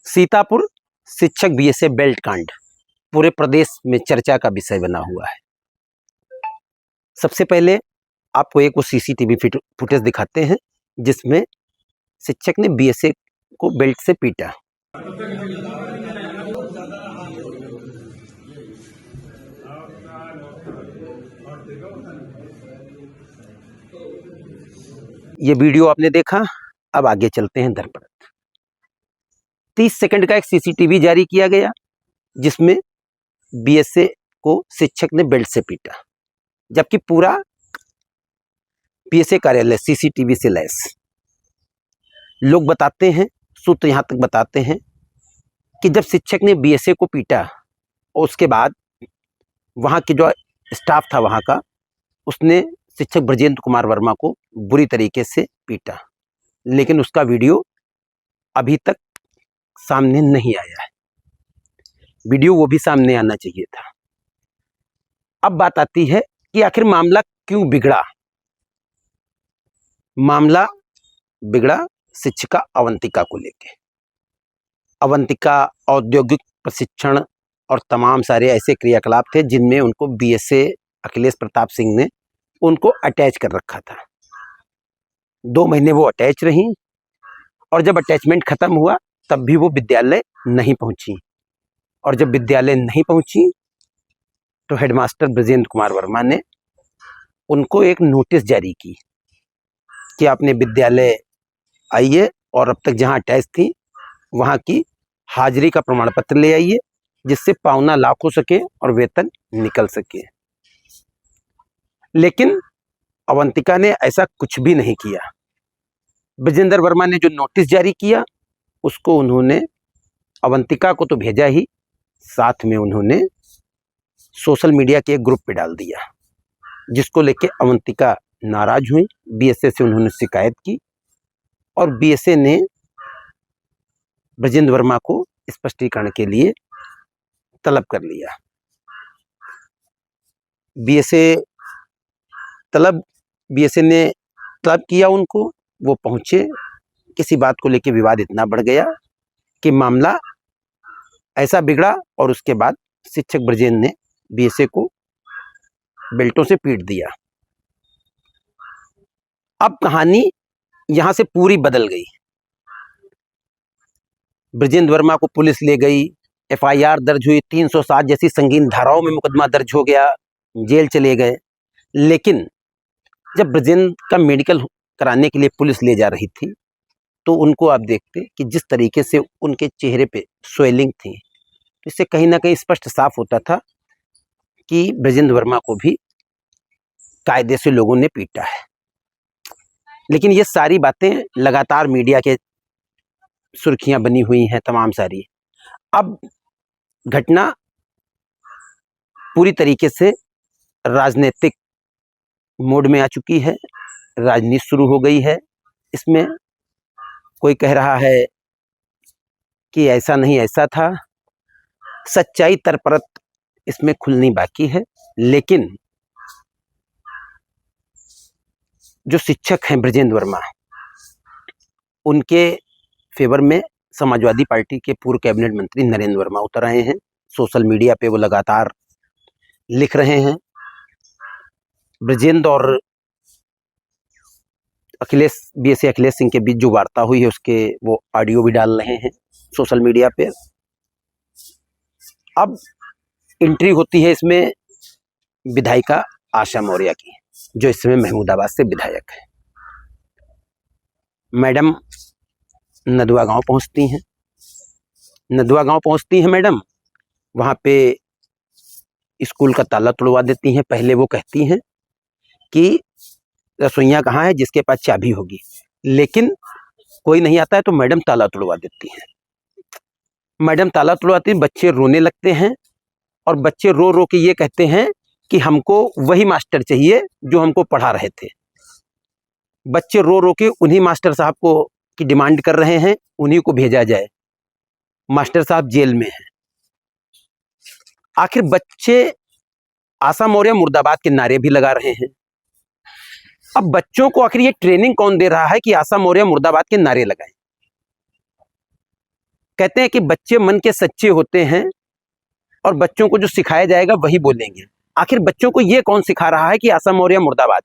सीतापुर शिक्षक BSA belt कांड पूरे प्रदेश में चर्चा का विषय बना हुआ है। सबसे पहले आपको एक वो सीसीटीवी फुटेज दिखाते हैं जिसमें शिक्षक ने बीएसए को बेल्ट से पीटा। ये वीडियो आपने देखा, अब आगे चलते हैं दरपरत। 30 सेकंड का एक सीसीटीवी जारी किया गया जिसमें बीएसए को शिक्षक ने बेल्ट से पीटा, जबकि पूरा बीएसए कार्यालय सीसीटीवी से लैस। लोग बताते हैं, सूत्र यहां तक बताते हैं कि जब शिक्षक ने बीएसए को पीटा और उसके बाद वहां के जो स्टाफ था वहां का, उसने शिक्षक ब्रजेंद्र कुमार वर्मा को बुरी तरीके से पीटा, लेकिन उसका वीडियो अभी तक सामने नहीं आया है। वीडियो वो भी सामने आना चाहिए था। अब बात आती है कि आखिर मामला क्यों बिगड़ा। मामला बिगड़ा शिक्षिका अवंतिका को लेके। अवंतिका औद्योगिक प्रशिक्षण और तमाम सारे ऐसे क्रियाकलाप थे जिनमें उनको बीएसए अखिलेश प्रताप सिंह ने उनको अटैच कर रखा था। 2 महीने वो अटैच रहीं और जब अटैचमेंट खत्म हुआ तब भी वो विद्यालय नहीं पहुंची, और जब विद्यालय नहीं पहुंची तो हेडमास्टर ब्रजेंद्र कुमार वर्मा ने उनको एक नोटिस जारी की कि आपने विद्यालय आइए और अब तक जहां अटैच थी वहां की हाजिरी का प्रमाण पत्र ले आइए, जिससे पावना लाख हो सके और वेतन निकल सके। लेकिन अवंतिका ने ऐसा कुछ भी नहीं किया। ब्रजेंद्र वर्मा ने जो नोटिस जारी किया उसको उन्होंने अवंतिका को तो भेजा ही, साथ में उन्होंने सोशल मीडिया के एक ग्रुप पे डाल दिया, जिसको लेके अवंतिका नाराज हुई। बीएसए से उन्होंने शिकायत की और बीएसए ने ब्रजेंद्र वर्मा को स्पष्टीकरण के लिए तलब कर लिया। बीएसए ने तलब किया उनको, वो पहुंचे। किसी बात को लेके विवाद इतना बढ़ गया कि मामला ऐसा बिगड़ा और उसके बाद शिक्षक ब्रजेंद्र ने बीएसए को बेल्टों से पीट दिया। अब कहानी यहां से पूरी बदल गई। ब्रजेंद्र वर्मा को पुलिस ले गई, एफआईआर दर्ज हुई, 307 जैसी संगीन धाराओं में मुकदमा दर्ज हो गया, जेल चले गए। लेकिन जब ब्रजेंद्र का मेडिकल कराने के लिए पुलिस ले जा रही थी तो उनको आप देखते कि जिस तरीके से उनके चेहरे पे स्वेलिंग थी, इससे कहीं ना कहीं स्पष्ट साफ होता था कि ब्रजेंद्र वर्मा को भी कायदे से लोगों ने पीटा है। लेकिन ये सारी बातें लगातार मीडिया के सुर्खियां बनी हुई हैं तमाम सारी। अब घटना पूरी तरीके से राजनीतिक मोड में आ चुकी है, राजनीति शुरू हो गई है। इसमें कोई कह रहा है कि ऐसा नहीं ऐसा था, सच्चाई तरपरत इसमें खुलनी बाकी है। लेकिन जो शिक्षक हैं ब्रजेंद्र वर्मा, उनके फेवर में समाजवादी पार्टी के पूर्व कैबिनेट मंत्री नरेंद्र वर्मा उतर आए हैं। सोशल मीडिया पे वो लगातार लिख रहे हैं। ब्रजेंद्र और बीएसए अखिलेश सिंह के बीच जो वार्ता हुई है उसके वो ऑडियो भी डाल रहे हैं सोशल मीडिया पे। अब एंट्री होती है इसमें विधायिका आशा मौर्य की, जो इस समय महमूदाबाद से विधायक है। मैडम नदवा गांव पहुंचती हैं मैडम, वहां पे स्कूल का ताला तोड़वा देती हैं। पहले वो कहती हैं कि रसोइया कहाँ है जिसके पास चाबी होगी, लेकिन कोई नहीं आता है तो मैडम ताला तोड़वा देती हैं। मैडम ताला तोड़वाती हैं, बच्चे रोने लगते हैं और बच्चे रो रो के ये कहते हैं कि हमको वही मास्टर चाहिए जो हमको पढ़ा रहे थे। बच्चे रो रो के उन्हीं मास्टर साहब को की डिमांड कर रहे हैं, उन्हीं को भेजा जाए। मास्टर साहब जेल में हैं। आखिर बच्चे आशा मौर्य मुर्दाबाद के नारे भी लगा रहे हैं। अब बच्चों को आखिर ये ट्रेनिंग कौन दे रहा है कि आशा मौर्य मुर्दाबाद के नारे लगाएं? कहते हैं कि बच्चे मन के सच्चे होते हैं और बच्चों को जो सिखाया जाएगा वही बोलेंगे। आखिर बच्चों को ये कौन सिखा रहा है कि आशा मौर्य मुर्दाबाद?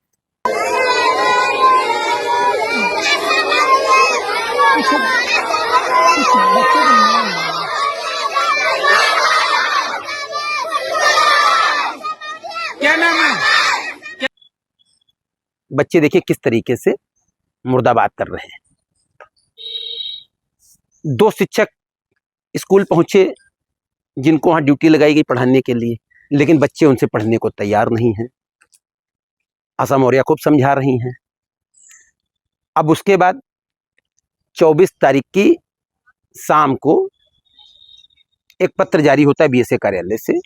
क्या नाम है? बच्चे देखिए किस तरीके से मुर्दाबाद कर रहे हैं। 2 शिक्षक स्कूल पहुंचे जिनको वहां ड्यूटी लगाई गई पढ़ाने के लिए, लेकिन बच्चे उनसे पढ़ने को तैयार नहीं हैं। आशा मौर्य खूब समझा रही हैं। अब उसके बाद 24 तारीख की शाम को एक पत्र जारी होता है बीएसए कार्यालय से,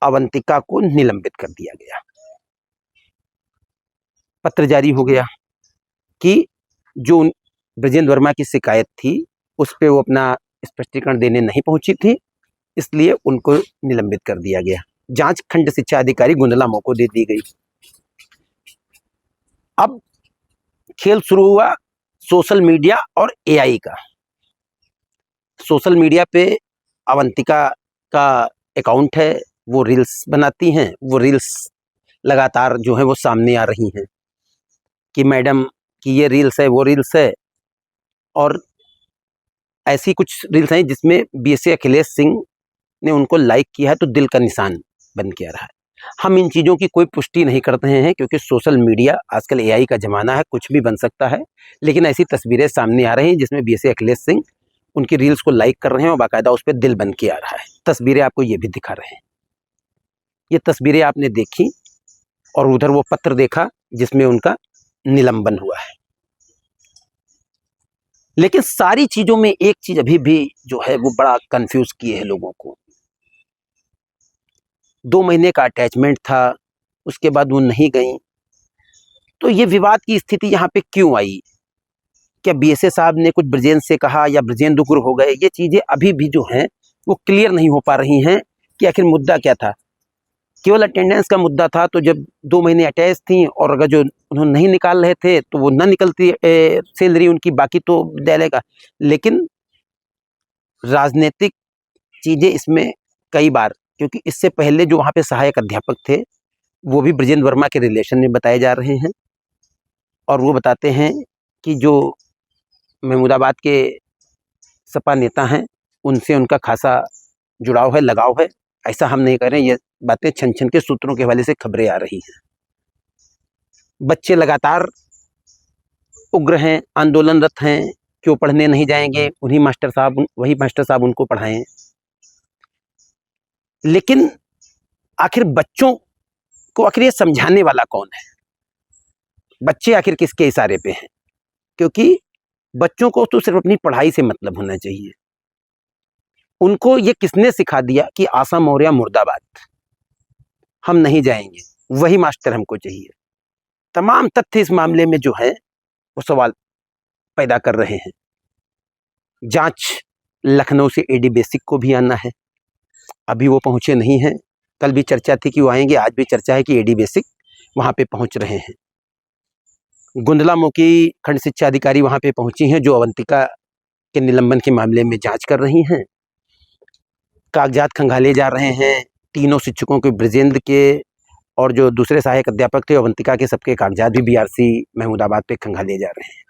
अवंतिका को निलंबित कर दिया गया। पत्र जारी हो गया कि जो ब्रजेंद्र वर्मा की शिकायत थी उस पे वो अपना स्पष्टीकरण देने नहीं पहुंची थी, इसलिए उनको निलंबित कर दिया गया। जांच खंड शिक्षा अधिकारी गुंदला मो को दे दी गई। अब खेल शुरू हुआ सोशल मीडिया और एआई का। सोशल मीडिया पे अवंतिका का अकाउंट है, वो रील्स बनाती हैं। वो रील्स लगातार जो है वो सामने आ रही हैं कि मैडम की ये रील्स है, वो रील्स है, और ऐसी कुछ रील्स हैं जिसमें बीएसए अखिलेश सिंह ने उनको लाइक किया है तो दिल का निशान बन के आ रहा है। हम इन चीज़ों की कोई पुष्टि नहीं करते हैं क्योंकि सोशल मीडिया आजकल एआई का ज़माना है, कुछ भी बन सकता है। लेकिन ऐसी तस्वीरें सामने आ रही हैं जिसमें बीएसए अखिलेश सिंह उनकी रील्स को लाइक कर रहे हैं और बाकायदा उस पर दिल बन के आ रहा है। तस्वीरें आपको ये भी दिखा रहे हैं। ये तस्वीरें आपने देखी और उधर वो पत्र देखा जिसमें उनका निलंबन हुआ है। लेकिन सारी चीज़ों में एक चीज़ अभी भी जो है वो बड़ा कंफ्यूज किए है लोगों को। 2 महीने का अटैचमेंट था, उसके बाद वो नहीं गई, तो ये विवाद की स्थिति यहाँ पे क्यों आई? क्या बीएसए साहब ने कुछ ब्रजेंद्र से कहा या ब्रजेंद्र उग्र हो गए? ये चीज़ें अभी भी जो हैं वो क्लियर नहीं हो पा रही हैं कि आखिर मुद्दा क्या था। केवल अटेंडेंस का मुद्दा था, तो जब 2 महीने अटैच थी और अगर जो उन्होंने नहीं निकाल रहे थे तो वो ना निकलती सैलरी उनकी, बाकी तो विद्यालय का। लेकिन राजनीतिक चीज़ें इसमें कई बार, क्योंकि इससे पहले जो वहाँ पे सहायक अध्यापक थे वो भी ब्रजेंद्र वर्मा के रिलेशन में बताए जा रहे हैं और वो बताते हैं कि जो महमूदाबाद के सपा नेता हैं उनसे उनका खासा जुड़ाव है, लगाव है। ऐसा हम नहीं कह रहे हैं, ये बातें छन छन के सूत्रों के हवाले से खबरें आ रही हैं। बच्चे लगातार उग्र हैं, आंदोलनरत हैं, क्यों पढ़ने नहीं जाएंगे, वही मास्टर साहब उनको पढ़ाएं। लेकिन आखिर बच्चों को आखिर ये समझाने वाला कौन है? बच्चे आखिर किसके इशारे पे हैं? क्योंकि बच्चों को तो सिर्फ अपनी पढ़ाई से मतलब होना चाहिए। उनको ये किसने सिखा दिया कि आशा मौर्य मुर्दाबाद, हम नहीं जाएंगे, वही मास्टर हमको चाहिए? तमाम तथ्य इस मामले में जो है वो सवाल पैदा कर रहे हैं। जांच लखनऊ से एडी बेसिक को भी आना है, अभी वो पहुंचे नहीं हैं। कल भी चर्चा थी कि वो आएंगे, आज भी चर्चा है कि एडी बेसिक वहां पे पहुंच रहे हैं। गुंदला मो की खंड शिक्षा अधिकारी वहां पे पहुंची हैं जो अवंतिका के निलंबन के मामले में जांच कर रही हैं। कागजात खंगाले जा रहे हैं। तीनों शिक्षकों के, ब्रजेंद्र के और जो दूसरे सहायक अध्यापक थे अवंतिका के, सबके कागजात भी बीआरसी महमूदाबाद पे खंगाले जा रहे हैं।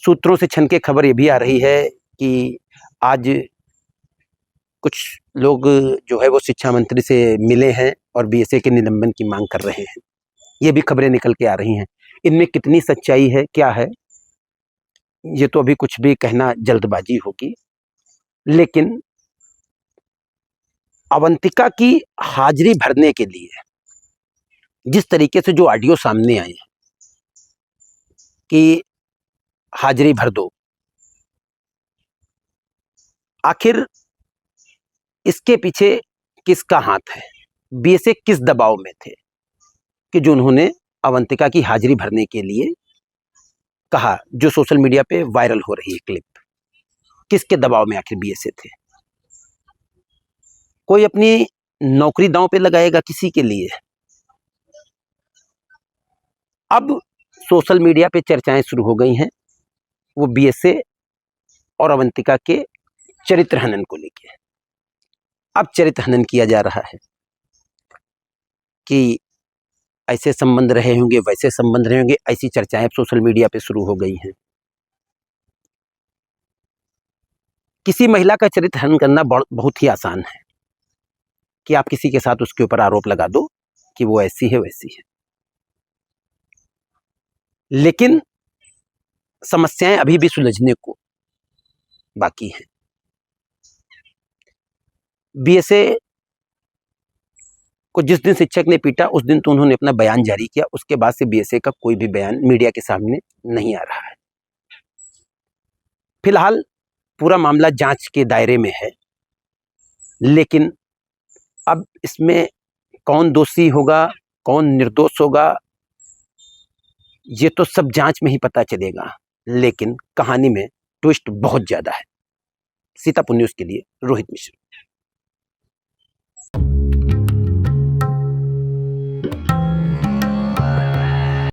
सूत्रों से छन के खबर ये भी आ रही है कि आज कुछ लोग जो है वो शिक्षा मंत्री से मिले हैं और बीएसए के निलंबन की मांग कर रहे हैं। ये भी खबरें निकल के आ रही हैं। इनमें कितनी सच्चाई है, क्या है, ये तो अभी कुछ भी कहना जल्दबाजी होगी। लेकिन अवंतिका की हाजिरी भरने के लिए जिस तरीके से जो ऑडियो सामने आए हैं कि हाजिरी भर दो, आखिर इसके पीछे किसका हाथ है? बीएसए किस दबाव में थे कि जो उन्होंने अवंतिका की हाजिरी भरने के लिए कहा, जो सोशल मीडिया पे वायरल हो रही है क्लिप? किसके दबाव में आखिर बीएसए थे? कोई अपनी नौकरी दांव पे लगाएगा किसी के लिए? अब सोशल मीडिया पे चर्चाएं शुरू हो गई हैं। वो बीएसए और अवंतिका के चरित्र हनन को लेके। अब चरित्र हनन किया जा रहा है कि ऐसे संबंध रहे होंगे, वैसे संबंध रहे होंगे, ऐसी चर्चाएं सोशल मीडिया पे शुरू हो गई हैं। किसी महिला का चरित्र हनन करना बहुत ही आसान है कि आप किसी के साथ उसके ऊपर आरोप लगा दो कि वो ऐसी है वैसी है, लेकिन समस्याएं अभी भी सुलझने को बाकी हैं। बीएसए को जिस दिन शिक्षक ने पीटा उस दिन तो उन्होंने अपना बयान जारी किया, उसके बाद से बीएसए का कोई भी बयान मीडिया के सामने नहीं आ रहा है। फिलहाल पूरा मामला जांच के दायरे में है, लेकिन अब इसमें कौन दोषी होगा, कौन निर्दोष होगा, ये तो सब जांच में ही पता चलेगा। लेकिन कहानी में ट्विस्ट बहुत ज्यादा है। सीतापुर न्यूज़ के लिए रोहित मिश्र।